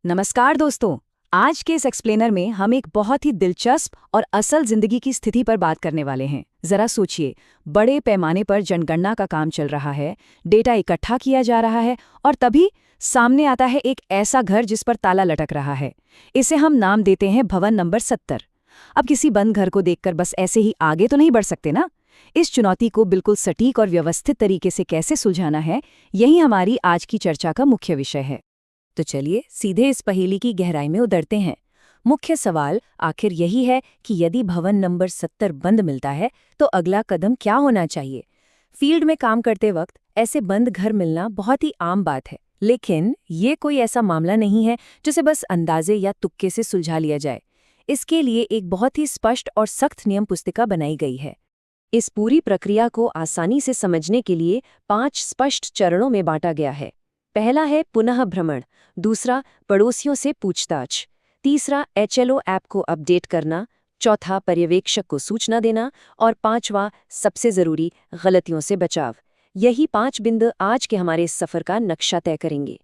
नमस्कार दोस्तों। आज के इस एक्सप्लेनर में हम एक बहुत ही दिलचस्प और असल जिंदगी की स्थिति पर बात करने वाले हैं। जरा सोचिए, बड़े पैमाने पर जनगणना का काम चल रहा है, डेटा इकट्ठा किया जा रहा है और तभी सामने आता है एक ऐसा घर जिस पर ताला लटक रहा है। इसे हम नाम देते हैं भवन नंबर 70। अब किसी बंद घर को देखकर बस ऐसे ही आगे तो नहीं बढ़ सकते ना। इस चुनौती को बिल्कुल सटीक और व्यवस्थित तरीके से कैसे सुलझाना है, यही हमारी आज की चर्चा का मुख्य विषय है। तो चलिए सीधे इस पहेली की गहराई में उतरते हैं। मुख्य सवाल आखिर यही है कि यदि भवन नंबर 70 बंद मिलता है तो अगला कदम क्या होना चाहिए। फील्ड में काम करते वक्त ऐसे बंद घर मिलना बहुत ही आम बात है, लेकिन ये कोई ऐसा मामला नहीं है जिसे बस अंदाजे या तुक्के से सुलझा लिया जाए। इसके लिए एक बहुत ही स्पष्ट और सख्त नियम पुस्तिका बनाई गई है। इस पूरी प्रक्रिया को आसानी से समझने के लिए 5 स्पष्ट चरणों में बांटा गया है। पहला है पुनः भ्रमण, दूसरा पड़ोसियों से पूछताछ, तीसरा एचएलओ ऐप को अपडेट करना, चौथा पर्यवेक्षक को सूचना देना और पांचवा सबसे जरूरी गलतियों से बचाव। यही 5 बिंदु आज के हमारे इस सफर का नक्शा तय करेंगे।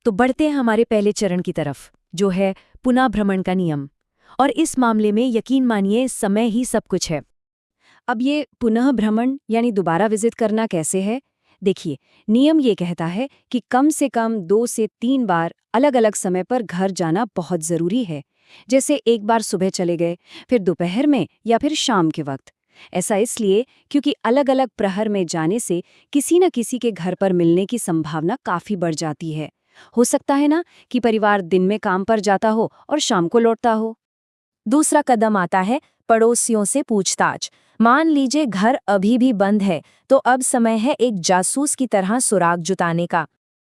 तो बढ़ते हैं हमारे पहले चरण की तरफ, जो है पुनः भ्रमण का नियम। और इस मामले में यकीन मानिए समय ही सब कुछ है। अब ये पुनः भ्रमण यानी दोबारा विजिट करना कैसे है? देखिए, नियम ये कहता है कि कम से कम 2 से 3 बार अलग अलग समय पर घर जाना बहुत ज़रूरी है। जैसे एक बार सुबह चले गए, फिर दोपहर में या फिर शाम के वक्त। ऐसा इसलिए क्योंकि अलग अलग प्रहर में जाने से किसी न किसी के घर पर मिलने की संभावना काफ़ी बढ़ जाती है। हो सकता है ना कि परिवार दिन में काम पर जाता हो और शाम को लौटता हो। दूसरा कदम आता है पड़ोसियों से पूछताछ। मान लीजिए घर अभी भी बंद है, तो अब समय है एक जासूस की तरह सुराग जुटाने का।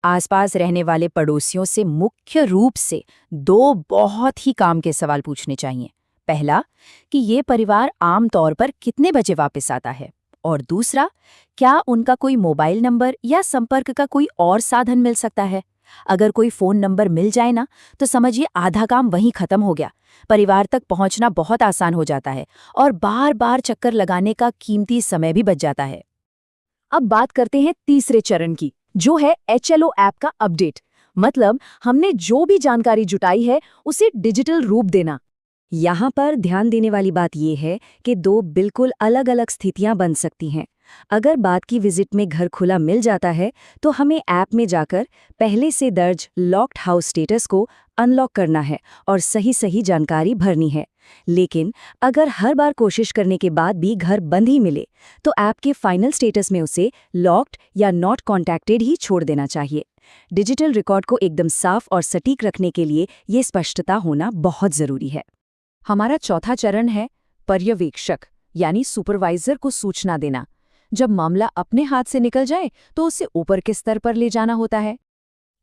आसपास रहने वाले पड़ोसियों से मुख्य रूप से 2 बहुत ही काम के सवाल पूछने चाहिए। पहला, कि ये परिवार आम तौर पर कितने बजे वापस आता है, और दूसरा, क्या उनका कोई मोबाइल नंबर या संपर्क का कोई और साधन मिल सकता है। अगर कोई फोन नंबर मिल जाए ना, तो समझिए आधा काम वहीं खत्म हो गया। परिवार तक पहुंचना बहुत आसान हो जाता है और बार बार चक्कर लगाने का कीमती समय भी बच जाता है। अब बात करते हैं तीसरे चरण की, जो है एचएलओ ऐप का अपडेट। मतलब हमने जो भी जानकारी जुटाई है उसे डिजिटल रूप देना। यहाँ पर ध्यान देने वाली बात यह है कि 2 बिल्कुल अलग अलग स्थितियां बन सकती हैं। अगर बाद की विजिट में घर खुला मिल जाता है तो हमें ऐप में जाकर पहले से दर्ज लॉक्ड हाउस स्टेटस को अनलॉक करना है और सही जानकारी भरनी है। लेकिन अगर हर बार कोशिश करने के बाद भी घर बंद ही मिले, तो ऐप के फाइनल स्टेटस में उसे लॉक्ड या नॉट कॉन्टैक्टेड ही छोड़ देना चाहिए। डिजिटल रिकॉर्ड को एकदम साफ और सटीक रखने के लिए ये स्पष्टता होना बहुत ज़रूरी है। हमारा चौथा चरण है पर्यवेक्षक यानी सुपरवाइजर को सूचना देना। जब मामला अपने हाथ से निकल जाए तो उसे ऊपर के स्तर पर ले जाना होता है।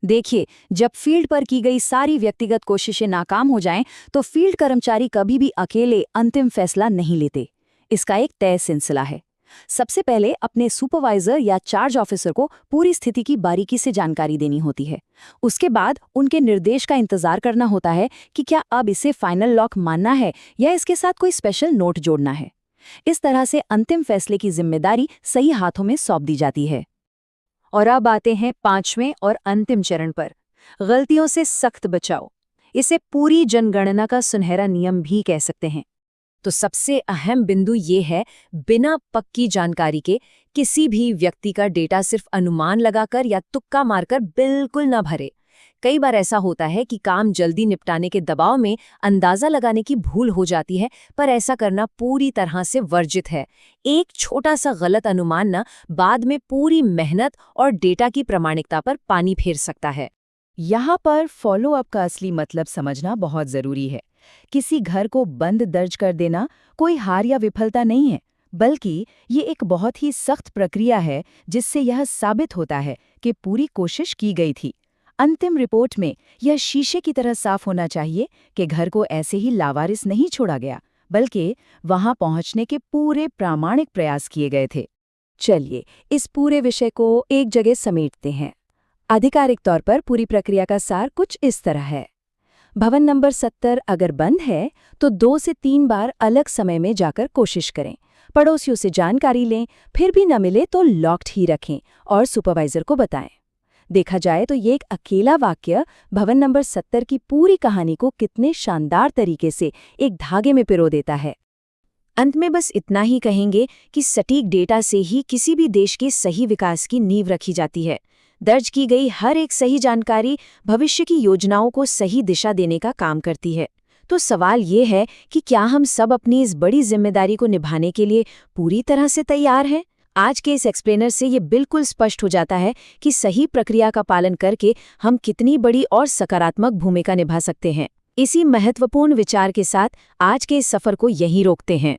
देखिए, जब फील्ड पर की गई सारी व्यक्तिगत कोशिशें नाकाम हो जाएं, तो फील्ड कर्मचारी कभी भी अकेले अंतिम फैसला नहीं लेते। इसका एक तय सिलसिला है। सबसे पहले अपने सुपरवाइजर या चार्ज ऑफिसर को पूरी स्थिति की बारीकी से जानकारी देनी होती है। उसके बाद उनके निर्देश का इंतजार करना होता है कि क्या अब इसे फाइनल लॉक मानना है या इसके साथ कोई स्पेशल नोट जोड़ना है। इस तरह से अंतिम फैसले की जिम्मेदारी सही हाथों में सौंप दी जाती है। और अब आते हैं 5वें और अंतिम चरण पर, गलतियों से सख्त बचाव। इसे पूरी जनगणना का सुनहरा नियम भी कह सकते हैं। तो सबसे अहम बिंदु ये है, बिना पक्की जानकारी के किसी भी व्यक्ति का डेटा सिर्फ अनुमान लगाकर या तुक्का मारकर बिल्कुल न भरे। कई बार ऐसा होता है कि काम जल्दी निपटाने के दबाव में अंदाजा लगाने की भूल हो जाती है, पर ऐसा करना पूरी तरह से वर्जित है। एक छोटा सा गलत अनुमान न बाद में पूरी मेहनत और डेटा की प्रामाणिकता पर पानी फेर सकता है। यहाँ पर फॉलोअप का असली मतलब समझना बहुत जरूरी है। किसी घर को बंद दर्ज कर देना कोई हार या विफलता नहीं है, बल्कि ये एक बहुत ही सख्त प्रक्रिया है जिससे यह साबित होता है कि पूरी कोशिश की गई थी। अंतिम रिपोर्ट में यह शीशे की तरह साफ होना चाहिए कि घर को ऐसे ही लावारिस नहीं छोड़ा गया, बल्कि वहां पहुंचने के पूरे प्रामाणिक प्रयास किए गए थे। चलिए इस पूरे विषय को एक जगह समेटते हैं। आधिकारिक तौर पर पूरी प्रक्रिया का सार कुछ इस तरह है। भवन नंबर 70 अगर बंद है तो 2 से 3 बार अलग समय में जाकर कोशिश करें। पड़ोसियों से जानकारी लें, फिर भी न मिले तो लॉक्ड ही रखें और सुपरवाइजर को बताएं। देखा जाए तो ये एक अकेला वाक्य भवन नंबर 70 की पूरी कहानी को कितने शानदार तरीके से एक धागे में पिरो देता है। अंत में बस इतना ही कहेंगे कि सटीक डेटा से ही किसी भी देश के सही विकास की नींव रखी जाती है। दर्ज की गई हर एक सही जानकारी भविष्य की योजनाओं को सही दिशा देने का काम करती है। तो सवाल ये है कि क्या हम सब अपनी इस बड़ी जिम्मेदारी को निभाने के लिए पूरी तरह से तैयार हैं? आज के इस एक्सप्लेनर से ये बिल्कुल स्पष्ट हो जाता है कि सही प्रक्रिया का पालन करके हम कितनी बड़ी और सकारात्मक भूमिका निभा सकते हैं। इसी महत्वपूर्ण विचार के साथ आज के इस सफर को यहीं रोकते हैं।